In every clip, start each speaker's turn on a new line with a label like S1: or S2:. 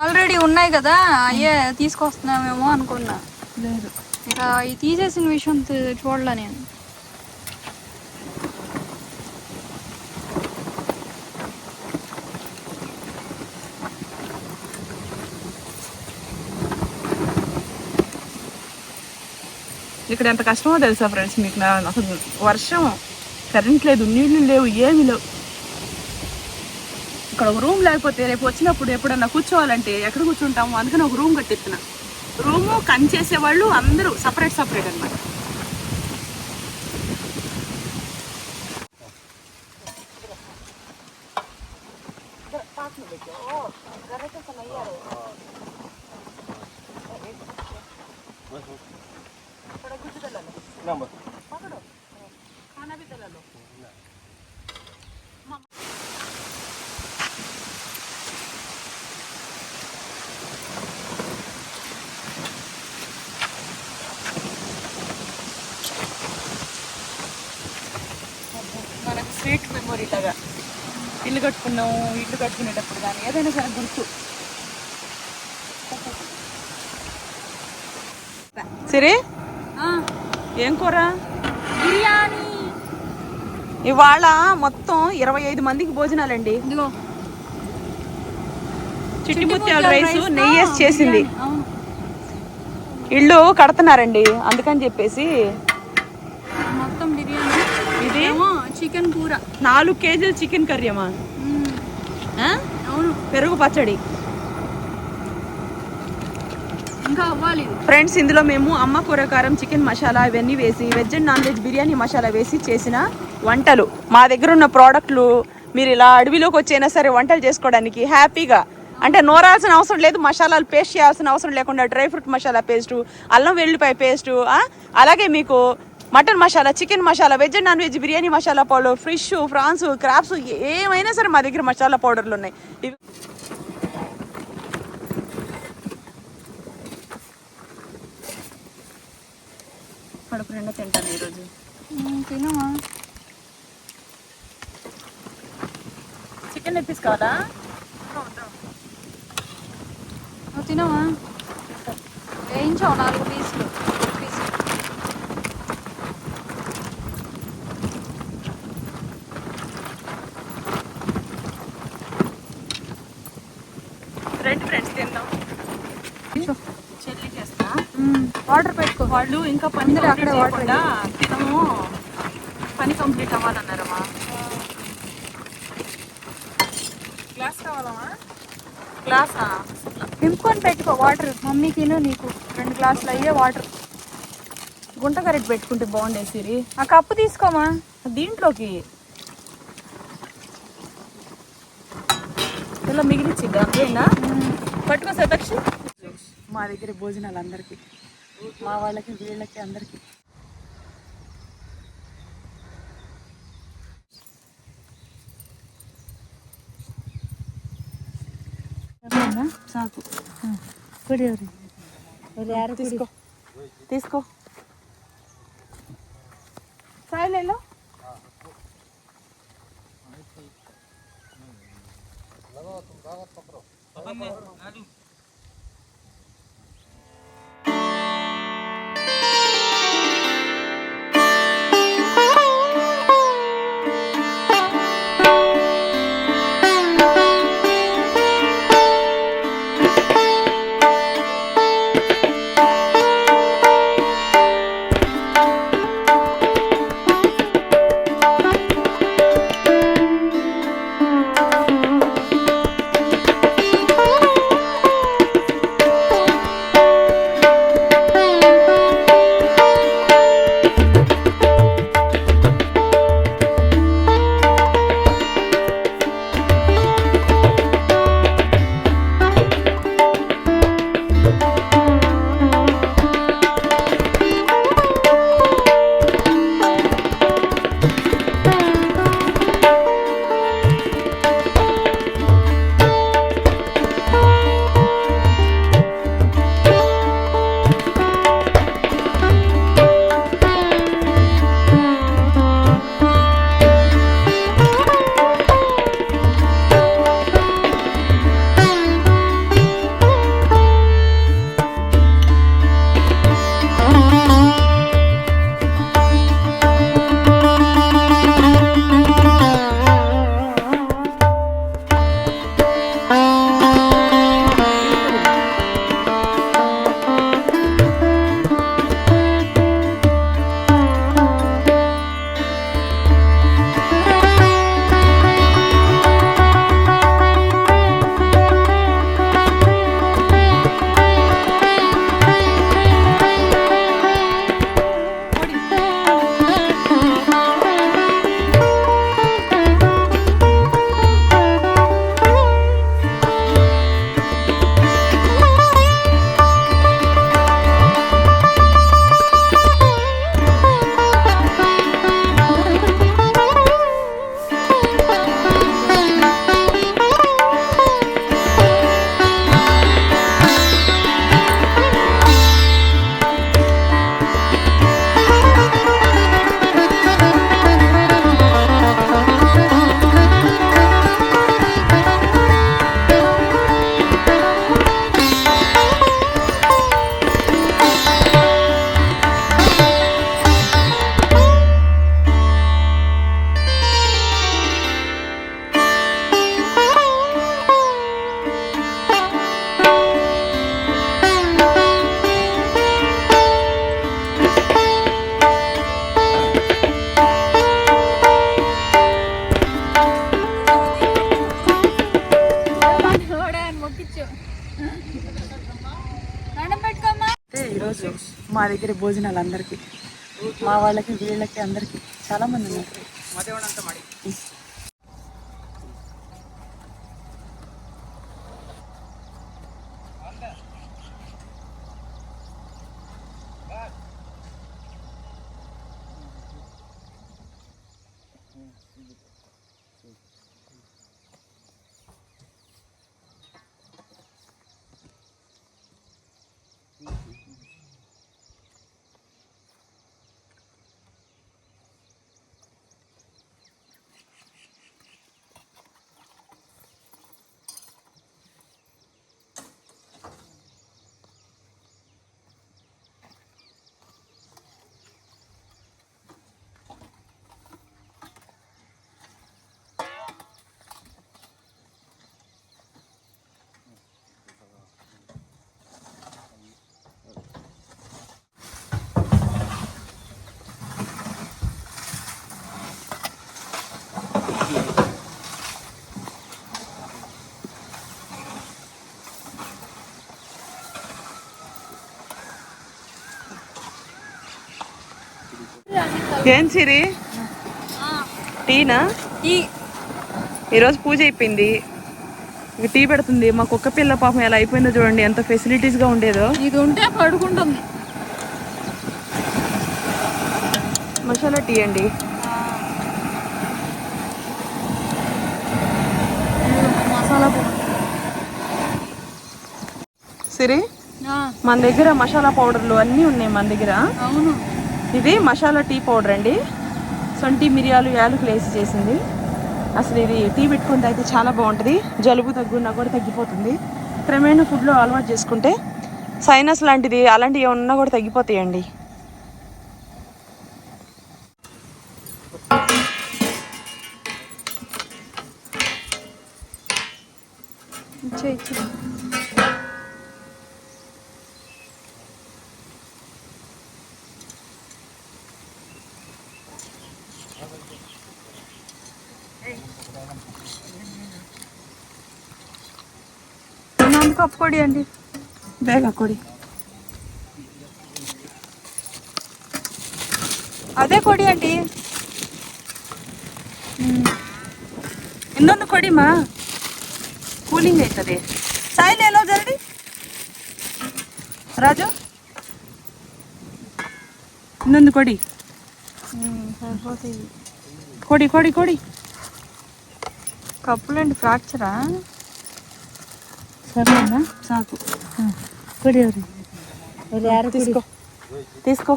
S1: Already ఉన్నాయి కదా, అయ్యే తీసుకొస్తున్నామేమో అనుకున్నా. లేదు, ఇక ఈ తీసేసిన విషయం చూడలే నేను.
S2: ఇక్కడ ఎంత కష్టమో తెలుసా ఫ్రెండ్స్ మీకు? అసలు వర్షం, కరెంట్ లేదు, నీళ్లు లేవు, ఏమీ లేవు. ఇక్కడ ఒక రూమ్ లేకపోతే రేపు వచ్చినప్పుడు ఎప్పుడన్నా కూర్చోవాలంటే ఎక్కడ కూర్చుంటాము? అందుకని ఒక రూమ్ కట్టిస్తున్న. రూము చేసేవాళ్ళు అందరూ సపరేట్ అనమాట. మనకు స్వీట్ మెమొరీ లాగా ఇల్లు కట్టుకున్నాము, ఇల్లు కట్టుకునేటప్పుడు కానీ ఏదైనా సరే గుర్తు. సరే, ఏం కూర?
S1: బిర్యానీ.
S2: ఇవాళ మొత్తం 25 మందికి భోజనాలండి. చిట్టిముత్యాల రైస్ నెయ్యి వేసి చేసింది. ఇల్లు కడుతున్నారండి, అందుకని చెప్పేసి
S1: మొత్తం బిర్యానీ.
S2: ఇది
S1: చికెన్ కూర,
S2: 4 కేజీలు చికెన్ కర్రీ అమ్మా.
S1: అవును,
S2: పెరుగు పచ్చడి
S1: ఇంకా అవ్వాలి.
S2: ఫ్రెండ్స్, ఇందులో మేము అమ్మ కూర కారం, చికెన్ మసాలా ఇవన్నీ వేసి veg and non veg biryani masala వేసి చేసిన వంటలు. మా దగ్గర ఉన్న ప్రోడక్ట్లు మీరు ఇలా అడవిలోకి వచ్చైనా సరే వంటలు చేసుకోవడానికి హ్యాపీగా, అంటే నూరాల్సిన అవసరం లేదు, మసాలాలు పేస్ట్ చేయాల్సిన అవసరం లేకుండా డ్రై ఫ్రూట్ మసాలా పేస్టు, అల్లం వెల్లుల్లిపాయ పేస్టు, అలాగే మీకు mutton masala, chicken masala, veg and non veg biryani masala powder, fish, prawns, crabs ఏమైనా సరే మా దగ్గర మసాలా పౌడర్లు ఉన్నాయి. ఇవి కడుపు నిండా తింటాను ఈరోజు.
S1: తినమా?
S2: చికెన్ లెగ్ పీస్ కావాలా?
S1: తినమా? వేయించావు 4 పీసులు.
S2: ఫ్రెండ్స్ తిందాం. చెల్లి చేస్తా.
S1: వాటర్ పెట్టుకో.
S2: వాళ్ళు ఇంకా పని అక్కడే వాటర్ తినము, పని కంప్లీట్ అవ్వాలన్నారమ్మా. గ్లాస్ కావాలమ్మా? గ్లాసా?
S1: నింపుకొని పెట్టుకో వాటర్. మమ్మీ తిను, నీకు 2 గ్లాసులు అయ్యే వాటర్.
S2: గుంట కరెక్ట్ పెట్టుకుంటే బాగుండే సిరి.
S1: ఆ కప్పు తీసుకోమా.
S2: దీంట్లోకి ఇలా మిగిలిచ్చిద్దా? అంతేనా? పట్టుకో సతక్షి. మా దగ్గర భోజనాలు అందరికీ, మా వాళ్ళకి, వీళ్ళకి, అందరికీ. సాకు తీసుకో, తీసుకో. సాయిలేలో దగ్గర భోజనాలు అందరికీ, మా వాళ్ళకి వీళ్ళకి అందరికీ చాలా మంది ఉన్నారు. ఏం సిరి టీనా? ఈరోజు పూజ అయిపోయింది, ఇక టీ పెడుతుంది. మా కుక్క పిల్ల పాపం ఎలా అయిపోయిందో చూడండి, ఎంత ఫెసిలిటీస్గా ఉండేదో.
S1: ఇది ఉంటే పడుకుంటుంది.
S2: మసాలా టీ అండి.
S1: మసాలా
S2: సిరి మన దగ్గర మసాలా పౌడర్లు అన్నీ ఉన్నాయి మన దగ్గర.
S1: అవును,
S2: ఇది మసాలా టీ పౌడర్ అండి, సొంటి మిరియాలు యాలకులు వేసి చేసింది. అసలు ఇది టీ పెట్టుకుంటే అయితే చాలా బాగుంటుంది, జలుబు దగ్గున్నా కూడా తగ్గిపోతుంది. క్రమేణా ఫుడ్లో అలవాటు చేసుకుంటే సైనస్ లాంటిది అలాంటివి ఏమన్నా కూడా తగ్గిపోతాయండి.
S1: కప్పు కొడి అండి,
S2: బేగా కొడి.
S1: అదే కొడి అండి,
S2: ಇನ್ನೊಂದು ಕೊಡಿಮಾ, ಕೂಲಿಂಗ್ ಆಯ್ತದೆ. ಸಾಯಿಲ್ ಎಲ್ಲೋ ಜಲ್ದಿ ರಾಜು, ಇನ್ನೊಂದು ಕೊಡಿ. ಕೊಡಿ ಕೊಡಿ ಕೊಡಿ.
S1: కప్పులేంటి ఫ్రాక్చరా?
S2: సరేనా, సాకు కొడి. ఎవరు తీసుకో తీసుకో.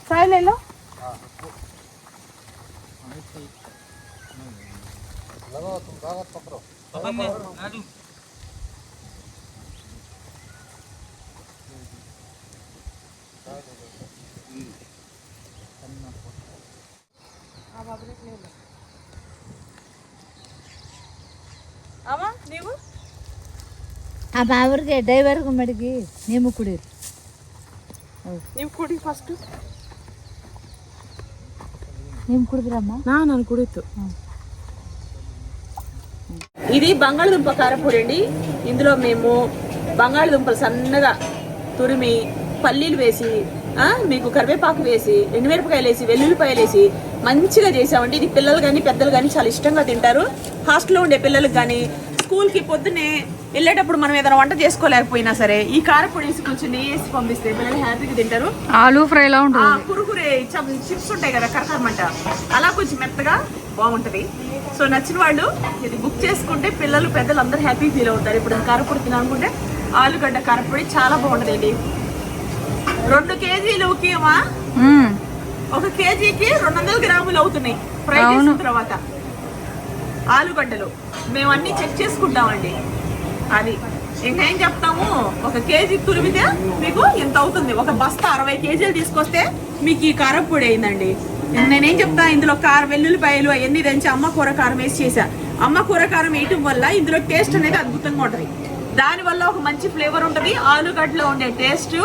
S2: సాయిల్ ఎల్లో అమ్మా నీవు
S3: ಆ ಅವ್ರಿಗೆ ಡ್ರೈವರ್ಗೆ ಮಡಗಿ ನೀವು ಕುಡೀರಿ.
S2: ನೀವು ಕುಡಿ ಫಸ್ಟ್.
S3: ನೀವು ಕುಡಿದ್ರಮ್ಮ?
S2: ನಾನು కుడితు. ఇది బంగాళదుంప కారపొడి అండి. ఇందులో మేము బంగాళదుంపలు సన్నగా తురిమి, పల్లీలు వేసి, మీకు కరివేపాకు వేసి, ఎండుమిరపకాయలు వేసి, వెల్లుల్లిపాయలు వేసి మంచిగా చేసామండి. ఇది పిల్లలు కానీ పెద్దలు కానీ చాలా ఇష్టంగా తింటారు. హాస్టల్లో ఉండే పిల్లలకు కానీ, స్కూల్కి పొద్దున్నే వెళ్ళేటప్పుడు మనం ఏదైనా వంట చేసుకోలేకపోయినా సరే ఈ కారపొడి వేసి కొంచెం నెయ్యి వేసి పంపిస్తే పిల్లలు హ్యాపీగా తింటారు.
S1: ఆలూ ఫ్రైలా ఉంటుంది,
S2: కురుకురే చిప్స్ ఉంటాయి కదా కరకరమంట, అలా కొంచెం మెత్తగా బాగుంటది. సో నచ్చిన వాళ్ళు ఇది బుక్ చేసుకుంటే పిల్లలు పెద్దలు అందరూ హ్యాపీ ఫీల్ అవుతారు. ఇప్పుడు కారపొడి తినాలనుకుంటే ఆలుగడ్డ కారపొడి చాలా బాగుంటది అండి. 2 కేజీలకి 1 కేజీకి 200 గ్రాములు అవుతున్నాయి ఫ్రై చేసిన తర్వాత. ఆలుగడ్డలు మేము అన్ని చెక్ చేసుకుంటామండి. అది ఇంకా ఏం చెప్తాము, 1 కేజీ తురిమితే మీకు ఎంత అవుతుంది. ఒక బస్తా 60 కేజీలు తీసుకొస్తే మీకు ఈ కారపొడి అయిందండి. నేనేం చెప్తా, ఇందులో వెల్లుల్లిపాయలు అవన్నీ దంచి అమ్మ కూర కారం వేసి చేసా. అమ్మ కూర కారం వేయటం వల్ల ఇందులో టేస్ట్ అనేది అద్భుతంగా ఉంటుంది. దానివల్ల ఒక మంచి ఫ్లేవర్ ఉంటుంది. ఆలుగడ్డలో ఉండే టేస్ట్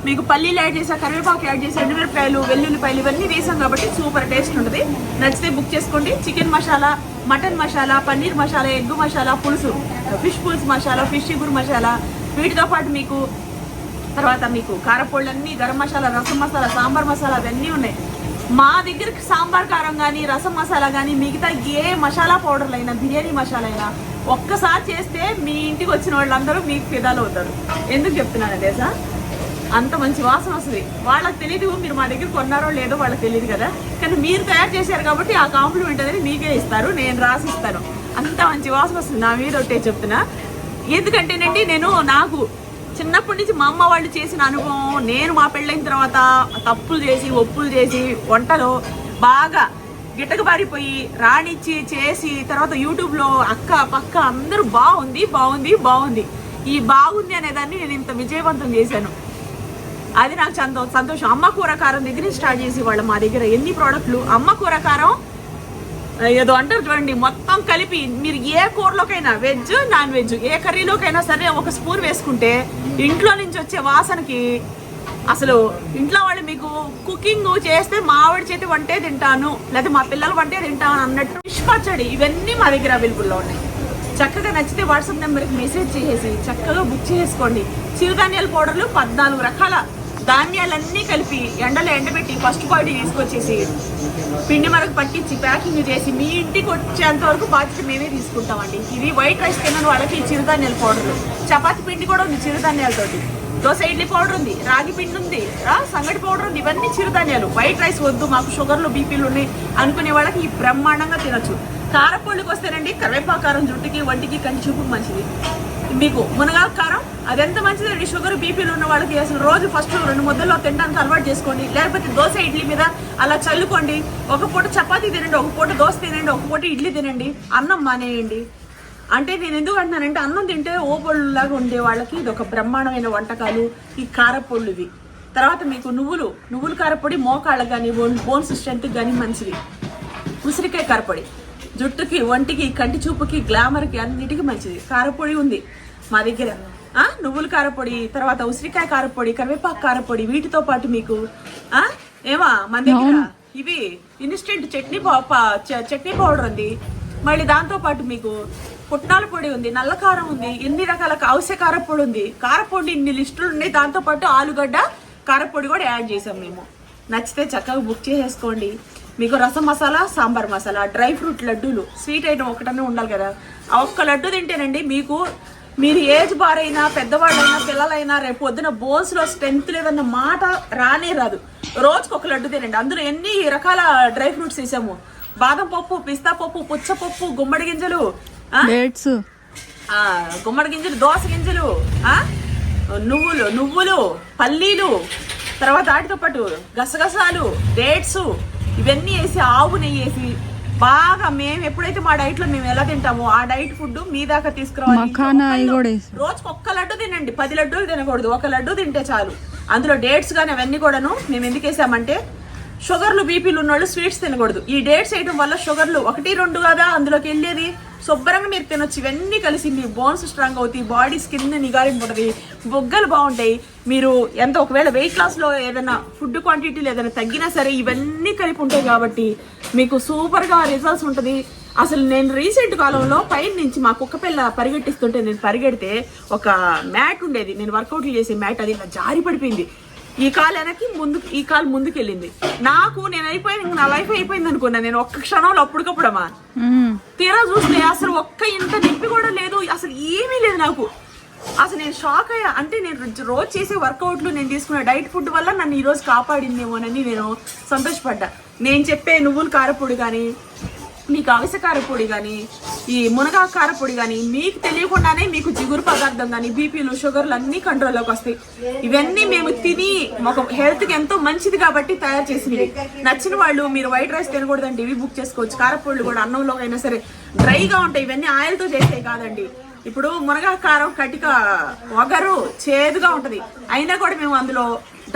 S2: మీకు పల్లీలు యాడ్ చేసా, కరివేపాకు యాడ్ చేసా, ఎండుమిరపకాయలు, వెల్లుల్లిపాయలు ఇవన్నీ వేసాం కాబట్టి సూపర్ టేస్ట్ ఉంటుంది. నచ్చితే బుక్ చేసుకోండి. Chicken masala, mutton masala, paneer masala, egg masala, పులుసు, ఫిష్ పులుసు మసాలా, ఫిష్ ఇగురు మసాలా, వీటితో పాటు మీకు తర్వాత మీకు కారపొళ్ళన్నీ, గరం మసాలా, రసం మసాలా, సాంబార్ మసాలా అవన్నీ ఉన్నాయి. మా దగ్గరికి సాంబార్ కారం కానీ, రసం మసాలా కానీ, మిగతా ఏ మసాలా పౌడర్లు అయినా, బిర్యానీ మసాలా అయినా ఒక్కసారి చేస్తే మీ ఇంటికి వచ్చిన వాళ్ళందరూ మీకు ఫిదాలు అవుతారు. ఎందుకు చెప్తున్నాను తెలుసా? అంత మంచి వాసన వస్తుంది. వాళ్ళకి తెలియదు మీరు మా దగ్గర కొన్నారో లేదో వాళ్ళకి తెలియదు కదా, కానీ మీరు తయారు చేశారు కాబట్టి ఆ కాంప్లిమెంట్ అనేది మీకే ఇస్తారు, నేను రాసిస్తాను. అంత మంచి వాసన వస్తుంది. నా మీద ఒకటే చెప్తున్నా. ఎందుకంటేనండి నాకు చిన్నప్పటి నుంచి మా అమ్మ వాళ్ళు చేసిన అనుభవం, నేను మా పెళ్ళైన తర్వాత తప్పులు చేసి ఒప్పులు చేసి వంటలో బాగా గిట్టకబారిపోయి రాణిచ్చి చేసి తర్వాత యూట్యూబ్లో అక్క పక్క అందరూ బాగుంది బాగుంది బాగుంది, ఈ బాగుంది అనేదాన్ని నేను ఇంత విజయవంతం చేశాను. అది నాకు సంతోషం. అమ్మ కూర కారం దగ్గర స్టార్ట్ చేసి వాళ్ళ మా దగ్గర ఎన్ని ప్రోడక్ట్లు, అమ్మ కూర కారం ఏదో అంటారు చూడండి, మొత్తం కలిపి మీరు ఏ కూరలోకైనా, వెజ్ నాన్ వెజ్ ఏ కర్రీలోకైనా సరే ఒక స్పూన్ వేసుకుంటే ఇంట్లో నుంచి వచ్చే వాసనకి అసలు ఇంట్లో వాళ్ళు మీకు కుకింగ్ చేస్తే మా ఆవిడ చేతి వంటే తింటాను లేదా మా పిల్లల వంటే తింటాను అన్నట్టు ఫిష్ పచ్చడి ఇవన్నీ మా దగ్గర అవైలబుల్లో ఉన్నాయి. చక్కగా నచ్చితే వాట్సాప్ నెంబర్కి మెసేజ్ చేసేసి చక్కగా బుక్ చేసుకోండి. చిరుధాన్యాల పౌడర్లు 14 రకాల ధాన్యాలన్నీ కలిపి ఎండలో ఎండబెట్టి ఫస్ట్ క్వాలిటీ తీసుకొచ్చేసి పిండి మరకు పట్టించి ప్యాకింగ్ చేసి మీ ఇంటికి వచ్చేంత వరకు బాధ్యత మేమే తీసుకుంటామండి. ఇది వైట్ రైస్ తినని వాళ్ళకి చిరుధాన్యాల పౌడర్లు, చపాతి పిండి కూడా ఉంది చిరుధాన్యాలతోటి, దోశ ఇడ్లీ పౌడర్ ఉంది, రాగి పిండి ఉంది, సంగటి పౌడర్ ఉంది. ఇవన్నీ చిరుధాన్యాలు. వైట్ రైస్ వద్దు మాకు షుగర్లు బీపీలు ఉన్నాయి అనుకునే వాళ్ళకి ఈ బ్రహ్మాండంగా తినొచ్చు. కారపొళ్ళకి వస్తేనండి కరివేపాకారం జుట్టుకి వంటికి కంటి చూపుకి మంచిది. మీకు మునగాకు కారం అదెంత మంచిదండి. షుగర్ బీపీలు ఉన్న వాళ్ళకి అసలు రోజు ఫస్ట్ 2 ముద్దల్లో తినడానికి అలవాటు చేసుకోండి. లేకపోతే దోశ ఇడ్లీ మీద అలా చల్లుకోండి. ఒక పూట చపాతీ తినండి, ఒక పూట దోశ తినండి, ఒక పూట ఇడ్లీ తినండి, అన్నం మానేయండి. అంటే నేను ఎందుకు అంటున్నానంటే అన్నం తింటే ఓపొళ్ళలాగా ఉండే వాళ్ళకి ఇది ఒక బ్రహ్మాండమైన వంటకాలు ఈ కారపొళ్ళు ఇవి. తర్వాత మీకు నువ్వులు కారపొడి మోకాళ్ళకి కానీ బోన్స్ స్ట్రెంత్కి కానీ మంచిది. ఉసిరికాయ కారపొడి జుట్టుకి వంటికి కంటి చూపుకి గ్లామర్కి అన్నిటికీ మంచిది. కారపొడి ఉంది మా దగ్గర. నువ్వుల కారపొడి, తర్వాత ఉసిరికాయ కారపొడి, కరివేపాకు కారపొడి, వీటితో పాటు మీకు మన దగ్గర ఇవి ఇన్స్టెంట్ చట్నీ పౌడర్ ఉంది. మళ్ళీ దాంతో పాటు మీకు పుట్నాల పొడి ఉంది, నల్ల కారం ఉంది, ఎన్ని రకాల అవసర కారపొడి ఉంది. కారపొడి ఇన్ని లిస్టులు ఉన్నాయి. దాంతో పాటు ఆలుగడ్డ కారపొడి కూడా యాడ్ చేసాం మేము. నచ్చితే చక్కగా బుక్ చేసేసుకోండి. మీకు రసం మసాలా, సాంబార్ మసాలా, డ్రై ఫ్రూట్ లడ్డూలు, స్వీట్ ఐటమ్ ఒకటనే ఉండాలి కదా. ఆ ఒక్క లడ్డు తింటేనండి మీరు ఏజ్ బార్ అయినా పెద్దవాళ్ళైనా పిల్లలైనా రేపు పొద్దున బోన్స్లో స్ట్రెంత్ లేదన్న మాట రానే రాదు. రోజుకి ఒక లడ్డు తినండి. అందులో ఎన్ని రకాల డ్రై ఫ్రూట్స్ వేసాము. బాదం పప్పు, పిస్తా పప్పు, పుచ్చపప్పు, గుమ్మడి గింజలు, గుమ్మడి గింజలు, దోస గింజలు, నువ్వులు, పల్లీలు, తర్వాత వాటితో పాటు గసగసాలు, డేట్స్ ఇవన్నీ వేసి ఆవు నెయ్యి వేసి బాగా మేము ఎప్పుడైతే మా డైట్ లో మేము ఎలా తింటామో ఆ డైట్ ఫుడ్ మీ దాకా తీసుకురావాలి. రోజుకి ఒక్క లడ్డు తినండి, 10 లడ్డూలు తినకూడదు. ఒక లడ్డు తింటే చాలు. అందులో డేట్స్ కానీ అవన్నీ కూడాను మేము ఎందుకు వేసామంటే షుగర్లు బీపీలు ఉన్న వాళ్ళు స్వీట్స్ తినకూడదు. ఈ డేట్స్ వేయడం వల్ల షుగర్లు 1-2 కదా అందులోకి వెళ్ళేది. శుభ్రంగా మీరు తినొచ్చు. ఇవన్నీ కలిసి మీ బోన్స్ స్ట్రాంగ్ అవుతాయి, బాడీ స్కిన్ నిగారింపు ఉంటుంది, బొగ్గలు బాగుంటాయి. మీరు ఎంత ఒకవేళ వెయిట్ లాస్లో ఏదైనా ఫుడ్ క్వాంటిటీలు ఏదైనా తగ్గినా సరే ఇవన్నీ కలిపి ఉంటాయి కాబట్టి మీకు సూపర్గా రిజల్ట్స్ ఉంటుంది. అసలు నేను రీసెంట్ కాలంలో పైన నుంచి మా కుక్క పిల్ల పరిగెట్టిస్తుంటే నేను పరిగెడితే ఒక మ్యాట్ ఉండేది, నేను వర్కౌట్లు చేసే మ్యాట్, అది ఇలా జారి పడిపోయింది. ఈ కాలు వెనక్కి ఈ కాలు ముందుకు వెళ్ళింది. నేను అయిపోయింది, నా లైఫ్ అయిపోయింది అనుకున్నా. నేను ఒక్క క్షణంలో అప్పటికప్పుడమ్మా తీరా చూస్తే అసలు ఒక్క ఇంత నొప్పి కూడా లేదు, అసలు ఏమీ లేదు నాకు. అసలు నేను షాక్ అయ్యా. అంటే నేను రోజు చేసే వర్కౌట్లు, నేను తీసుకున్న డైట్ ఫుడ్ వల్ల నన్ను ఈరోజు కాపాడిందేమోనని నేను సంతోషపడ్డా. నేను చెప్పే నువ్వుల కారపొడి కానీ, మీకు అవిసె కారపొడి కానీ, ఈ మునగాకు కారపొడి కానీ మీకు తెలియకుండానే మీకు జిగురు పదార్థం కానీ బీపీలు షుగర్లు అన్నీ కంట్రోల్లోకి వస్తాయి. ఇవన్నీ మేము తిని ఒక హెల్త్కి ఎంతో మంచిది కాబట్టి తయారు చేసినవి. నచ్చిన వాళ్ళు మీరు వైట్ రైస్ తినకూడదండి, ఇవి బుక్ చేసుకోవచ్చు. కారపొడులు కూడా అన్నంలో అయినా సరే డ్రైగా ఉంటాయి. ఇవన్నీ ఆయిల్తో చేసేవి కాదండి. ఇప్పుడు మునగాకు కారం కటిక వగరు చేదుగా ఉంటుంది, అయినా కూడా మేము అందులో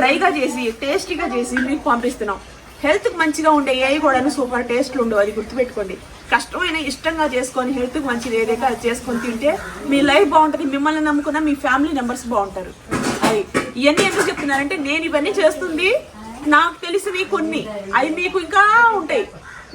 S2: డ్రైగా చేసి టేస్టీగా చేసి మీకు పంపిస్తున్నాం. హెల్త్కి మంచిగా ఉండే ఏవి కూడా సూపర్ టేస్ట్లు ఉండవు, అది గుర్తుపెట్టుకోండి. కష్టమైన ఇష్టంగా చేసుకొని హెల్త్కి మంచిది ఏదైతే అది చేసుకొని తింటే మీ లైఫ్ బాగుంటుంది. మిమ్మల్ని నమ్ముకున్న మీ ఫ్యామిలీ మెంబర్స్ బాగుంటారు. అది ఇవన్నీ ఎందుకు చెప్తున్నానంటే నేను ఇవన్నీ చేస్తుంది నాకు తెలిసినవి కొన్ని, అవి మీకు ఇంకా ఉంటాయి.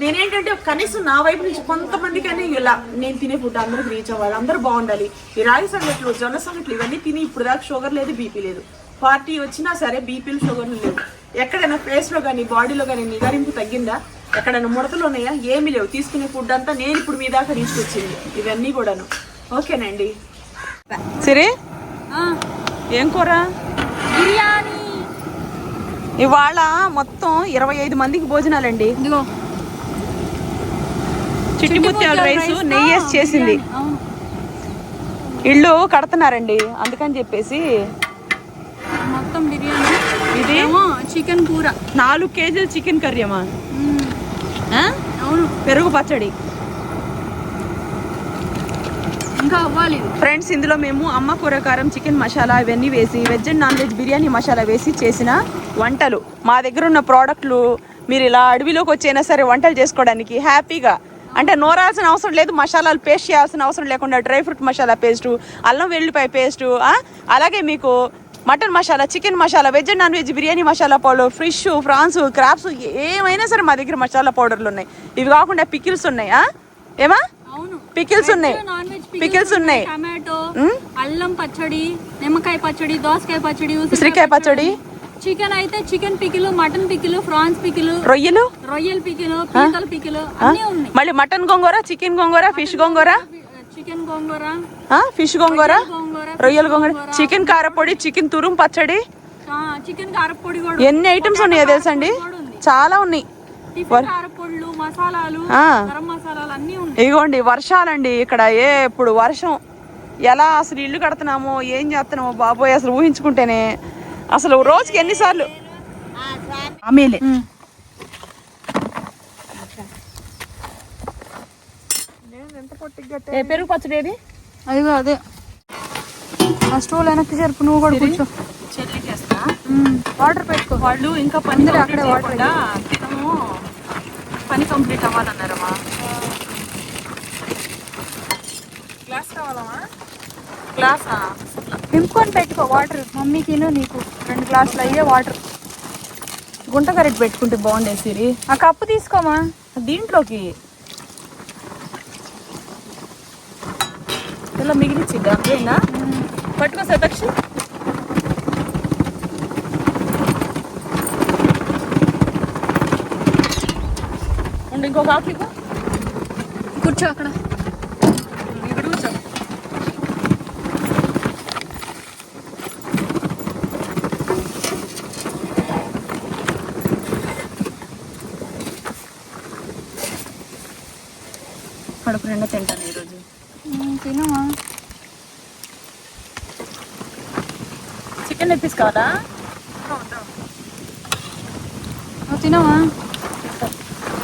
S2: నేనేంటంటే కనీసం నా వైపు నుంచి కొంతమందికైనా ఇలా నేను తినే ఫుడ్ అందరికి రీచ్ అవ్వాలి, అందరూ బాగుండాలి. ఈ రాగి సంగట్లు, జొన్న సంగట్లు ఇవన్నీ తిని ఇప్పుడు దాకా షుగర్ లేదు, బీపీ లేదు. పార్టీ వచ్చినా సరే బీపీలు షుగర్లు లేవు. ఎక్కడైనా ఫేస్లో కానీ బాడీలో కానీ నిగారింపు తగ్గిందా? ఎక్కడైనా ముడతలు ఉన్నాయా? ఏమీ లేవు. తీసుకునే ఫుడ్ అంతా నేను ఇప్పుడు మీ దాకా తీసుకొచ్చింది ఇవన్నీ కూడాను. ఓకేనండి. సరే ఏం కూర?
S1: బిర్యానీ.
S2: ఇవాళ మొత్తం 25 మందికి భోజనాలండి.
S1: ఇదిగో
S2: చిట్టి ముత్యాల రైస్ నెయ్యి వేసి చేసింది.
S1: అవును.
S2: ఇళ్ళు కడుతున్నారండి, అందుకని చెప్పేసి
S1: మొత్తం బిర్యానీ.
S2: ఇది
S1: చికెన్ కూర.
S2: 4 కేజీలు చికెన్ కర్రీ అమ్మా.
S1: అవును.
S2: పెరుగు పచ్చడి
S1: ఇంకా అవ్వాలి.
S2: ఫ్రెండ్స్, ఇందులో మేము అమ్మ కూరకారం చికెన్ మసాలా ఇవన్నీ వేసి veg and non veg biryani masala వేసి చేసిన వంటలు. మా దగ్గర ఉన్న ప్రోడక్ట్లు మీరు ఇలా అడవిలోకి వచ్చైనా సరే వంటలు చేసుకోవడానికి హ్యాపీగా, అంటే నూరాల్సిన అవసరం లేదు, మసాలాలు పేస్ట్ చేయాల్సిన అవసరం లేకుండా డ్రై ఫ్రూట్ మసాలా పేస్టు, అల్లం వెల్లిపాయ పేస్టు, అలాగే మీకు mutton masala, chicken masala, veg and non veg biryani masala powder, fish, prawns, crabs, ఏమైనా సరే మా దగ్గర మసాలా పౌడర్లు ఉన్నాయి. ఇవి కాకుండా పికిల్స్ ఉన్నాయి. ఏమా పికిల్స్ ఉన్నాయి, పికిల్స్ ఉన్నాయి,
S1: టమాటో, అల్లం పచ్చడి, నిమ్మకాయ పచ్చడి, దోసకాయ పచ్చడి,
S2: ఉసిరికాయ పచ్చడి,
S1: చికెన్ అయితే chicken pickle, mutton pickle, prawns pickle,
S2: రొయ్యలు
S1: పికిలు, పీతల పికిలు అన్నీ ఉన్నాయి.
S2: మళ్ళీ మటన్ గోంగూర, చికెన్ గోంగూర, ఫిష్ గోంగూర,
S1: చికెన్ గోంగూర,
S2: ఫిష్ గోంగూర, రొయ్యల గోంగూర, చికెన్ కారపొడి, చికెన్ తురుం పచ్చడి,
S1: చికెన్ కారపొడి కూడా.
S2: ఎన్ని ఐటమ్స్ ఉన్నాయో తెలుసా అండి? చాలా ఉన్నాయి.
S1: కారపొడులు, మసాలాలు, గరం మసాలాలు అన్నీ ఉన్నాయి.
S2: ఇదిగోండి వర్షాలండి ఇక్కడ. ఇప్పుడు వర్షం ఎలా అసలు ఇల్లు కడుతున్నామో ఏం చేస్తున్నామో బాబోయ్, అసలు ఊహించుకుంటేనే అసలు రోజుకి ఎన్నిసార్లు ఆమెలే. పెరుగు పచ్చడి ఏది?
S1: అదిగో అదే. ఆ స్టూల్ వెనక్కి జరుపు, నువ్వు కూడా కూర్చో.
S2: చెల్లి చేస్తా.
S1: వాటర్ పెట్టుకో.
S2: వాళ్ళు ఇంకా పని అక్కడే వాటర్ పని కంప్లీట్ అవ్వాలన్నారమ్మా. గ్లాస్ కావాలమ్మా? గ్లాసా?
S1: నింపుకొని పెట్టుకో వాటర్. మమ్మీకి నీకు 2 గ్లాసులు అయ్యే వాటర్.
S2: గుంట కరెక్ట్ పెట్టుకుంటే బాగుండే సిరి.
S1: ఆ కప్పు తీసుకోమా.
S2: దీంట్లోకి ఇలా మిగిలిచ్చిద్దా? అంతేనా? పట్టుకో సతక్షి. ఇంకొక ఆకు
S1: కూర్చో అక్కడ.
S2: ఇక్కడ కూర్చో. కడుపు నిండా తింటాను ఈరోజు.
S1: తినమా?
S2: చికెన్ లెగ్ కావాలా?
S1: తినమా?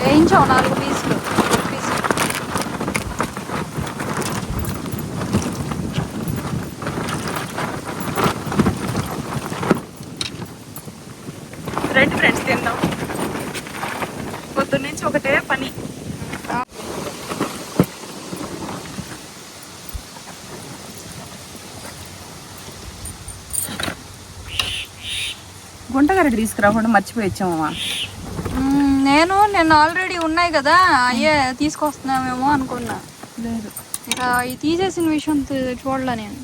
S1: వేయించావు 4 పీసులు.
S2: రండి ఫ్రెండ్స్ తిందాం. పొద్దున్నుంచి ఒకటే పని. గుంటగరెడ్డి తీసుకురాకుండా మర్చిపోయి వచ్చామమ్మా.
S1: నేను ఆల్రెడీ ఉన్నాయి కదా, అయ్యే తీసుకొస్తున్నామేమో అనుకున్నా.
S2: లేదు,
S1: ఇక ఈ తీసేసిన విషయం చూడలే నేను.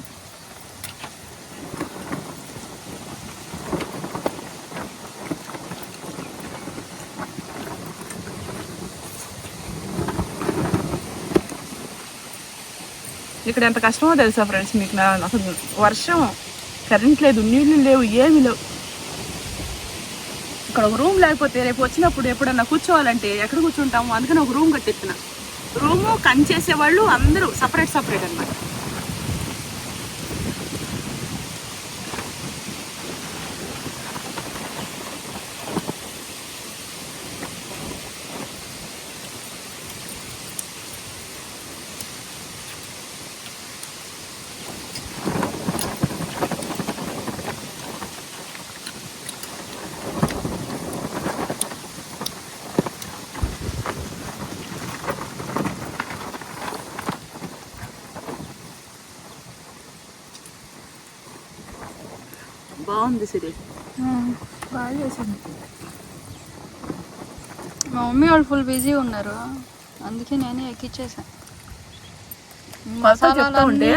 S2: ఇక్కడ ఎంత కష్టమో తెలుసా ఫ్రెండ్స్ మీకు? అసలు వర్షం, కరెంట్ లేదు, నీళ్ళు లేవు, ఏమీ లేవు. ఇక్కడ ఒక రూమ్ లేకపోతే రేపు వచ్చినప్పుడు ఎప్పుడన్నా కూర్చోవాలంటే ఎక్కడ కూర్చుంటాము? అందుకని ఒక రూమ్ కట్టిస్తున్నా. రూము కంచేసేవాళ్ళు అందరూ సపరేట్ అన్నమాట. బాగుంది సిరి.
S1: బాగా చేసింది. మా మమ్మీ వాళ్ళు ఫుల్ బిజీ ఉన్నారు, అందుకే నేనే ఎక్కిచ్చేసాను. మసాలాలన్నీ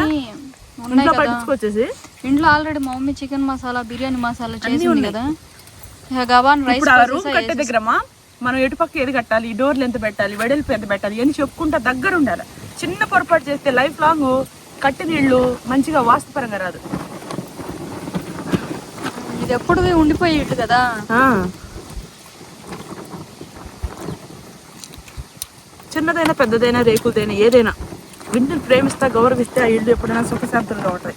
S1: ఉన్నాయి
S2: ఇంట్లో
S1: కదా
S2: పట్టించుకొచ్చేసి
S1: ఇంట్లో ఆల్రెడీ మా మమ్మీ చికెన్ మసాలా బిర్యానీ మసాలా చేసింది కదా ఇక గబాన్ రైస్
S2: ఇప్పుడు ఆ రూమ్ కట్టే దగ్గరమ్మా మనం ఎటుపక్క ఏది కట్టాలి డోర్లు ఎంత పెట్టాలి వెడల్పు ఎంత పెట్టాలి అని చెప్పుకుంటా దగ్గర ఉండాలి. చిన్న పొరపాటు చేస్తే లైఫ్ లాంగ్ కట్టిన ఇళ్ళు మంచిగా వాస్తుపరంగా రాదు.
S1: ఇది ఎప్పుడు ఉండిపోయేట్టు కదా.
S2: చిన్నదైనా పెద్దదైనా రేకులదైనా ఏదైనా ఇంటిని ప్రేమిస్తా గౌరవిస్తే ఆ ఇల్లు ఎప్పుడైనా సుఖశాంతులుగా ఉంటాయి.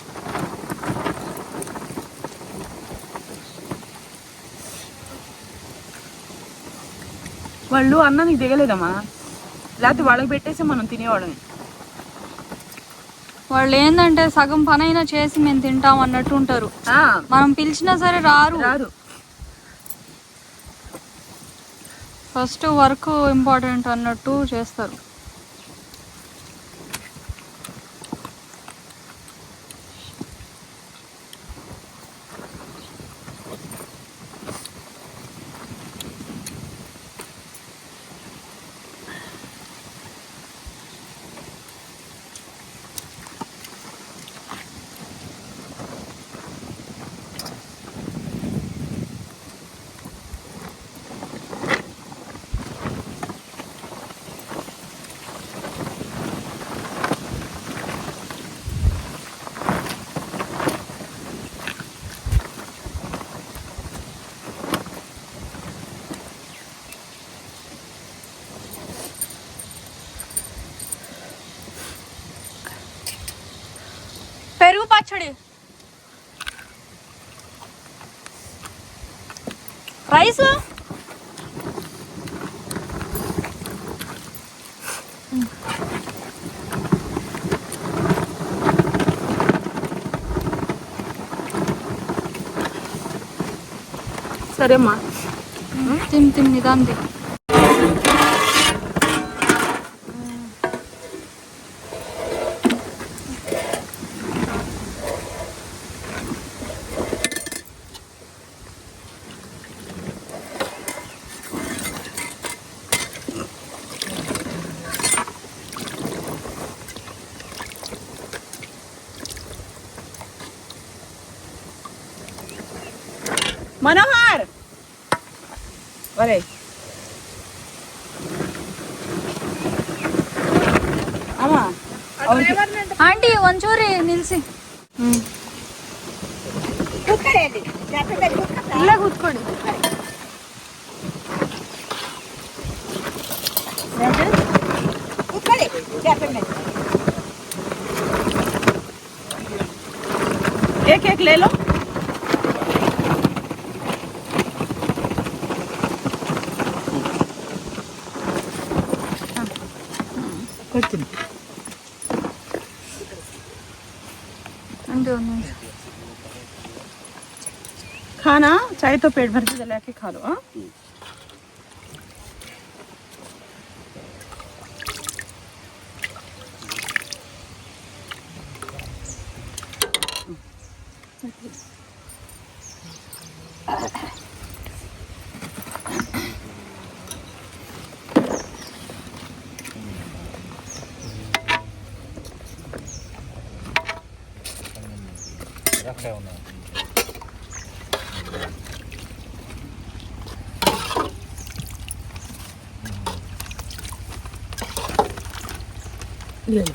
S2: వాళ్ళు అన్నానికి దిగలేదమ్మా, లేకపోతే వాళ్ళకి పెట్టేసి మనం తినేవాళ్ళని.
S1: వాళ్ళు ఏంటంటే సగం పని అయినా చేసి మేము తింటాం అన్నట్టు ఉంటారు. మనం పిలిచినా సరే రారు. ఫస్ట్ వర్క్ ఇంపార్టెంట్ అన్నట్టు చేస్తారు. పెరుగు పచ్చడి రైస్
S2: సరేమ్మా
S1: తిని నిదాంది.
S2: మనోహర్ ఒరే అమ్మా
S1: ఆంటీ ಒಂಚೂರಿ ನಿಲ್ಸಿ ಇಲ್ಲೇ ಕೂತ್ಕೊಳ್ಳಿ.
S2: एक एक ले लो. खाना चाहे तो पेट भर के जला के खा लो. हाँ ले लो.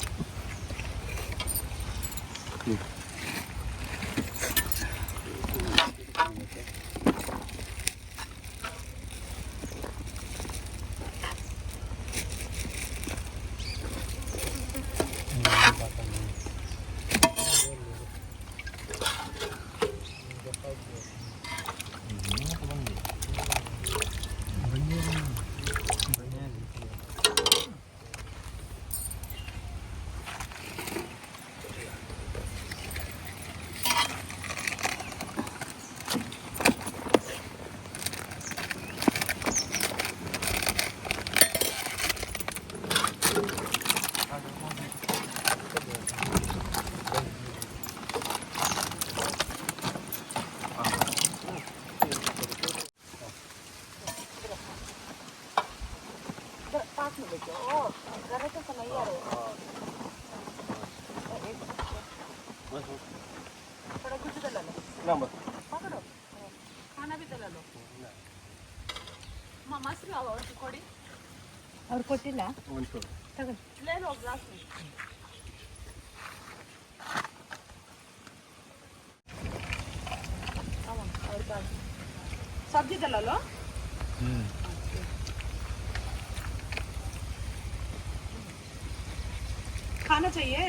S2: थोड़ा कुछ दला लो पकड़ो खाना भी दला लो मस्त आओ और कोड़ी
S3: ಅವ್ರು ಕೊಟ್ಟಿಲ್ಲ ತಗೊಳ್ಳಿ.
S2: ले लो ग्लास में और बात सब्जी दला लो खाना चाहिए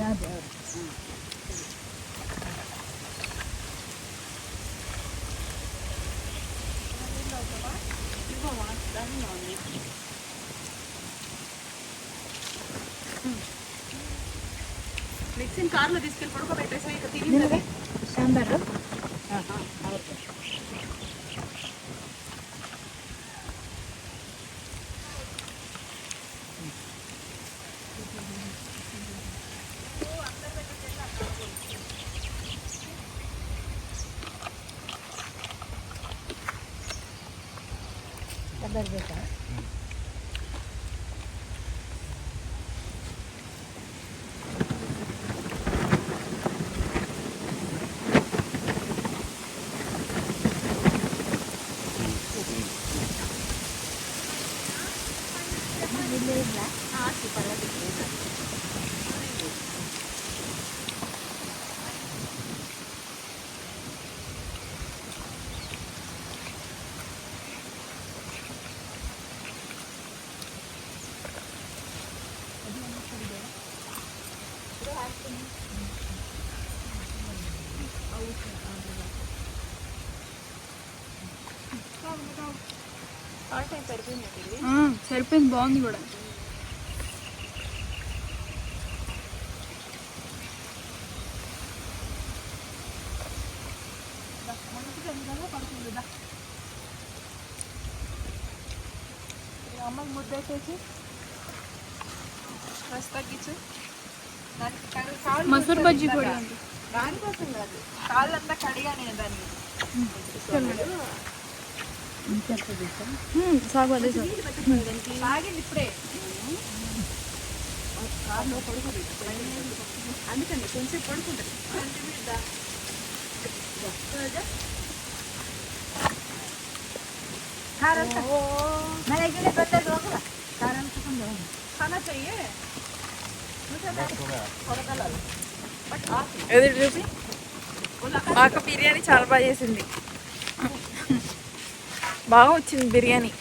S3: అది.
S2: మిక్సీని కార్లో తీసుకెళ్ళి పడుకోబెట్టేసా ఇక తిని
S3: సాంబారు సాంబార్ ಬೇಕಾ?
S1: సరిపోయింది బాగుంది కూడా
S2: అమ్మకి ముద్ద వేసేసి తగ్గించు
S1: మసూర్ బజ్జీ కూడా ఉంది
S2: దానికోసం కాదు కాళ్ళంతా కడిగా నేను దాన్ని
S1: సాగు అదే సార్
S2: ఆగింది ఇప్పుడే కార్లో పడుకోబెట్టు అందుకని కొంచెం పడుకుంటుంది खाना चाहिए
S1: ఎదురు చూసి మా అక్క బిర్యానీ చాలా బాగా చేసింది బాగా వచ్చింది బిర్యానీ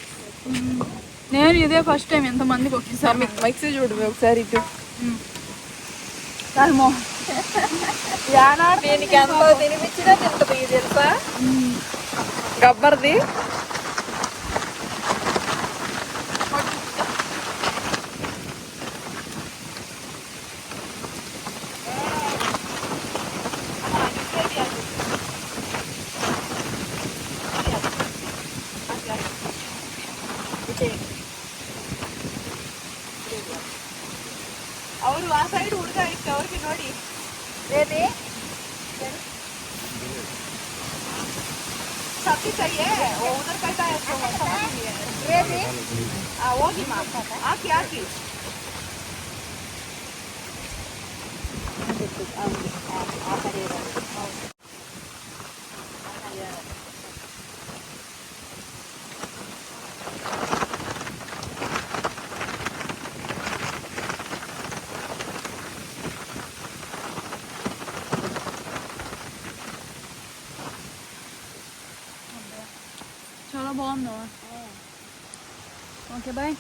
S1: నేను ఇదే ఫస్ట్ టైం ఎంతమందికి ఒకేసారి మీకు మిక్సీ చూడు ఒకసారి ఇటు కాల్మో దీనికి ఎంతో తినిపించినా తింటుంది తెలుసా గబ్బర్ది
S2: ಅವರು ಆ ಸೈಡ್ ಹುಡುಗ ಇತ್ತು ಅವ್ರಿಗೆ ನೋಡಿ
S3: ఏది
S2: सब्जी चाहिए वो उधर कहता है तो समझ नहीं है
S3: ఏది
S2: होगी माँ आकी आकी
S1: చాలా బాగుందా ఓకే బాయ్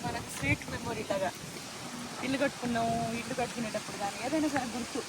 S2: మనకు స్వీట్ మెమొరీ లాగా ఇల్లు కట్టుకున్నాము ఇల్లు కట్టుకునేటప్పుడు కానీ ఏదైనా సరే గుర్తు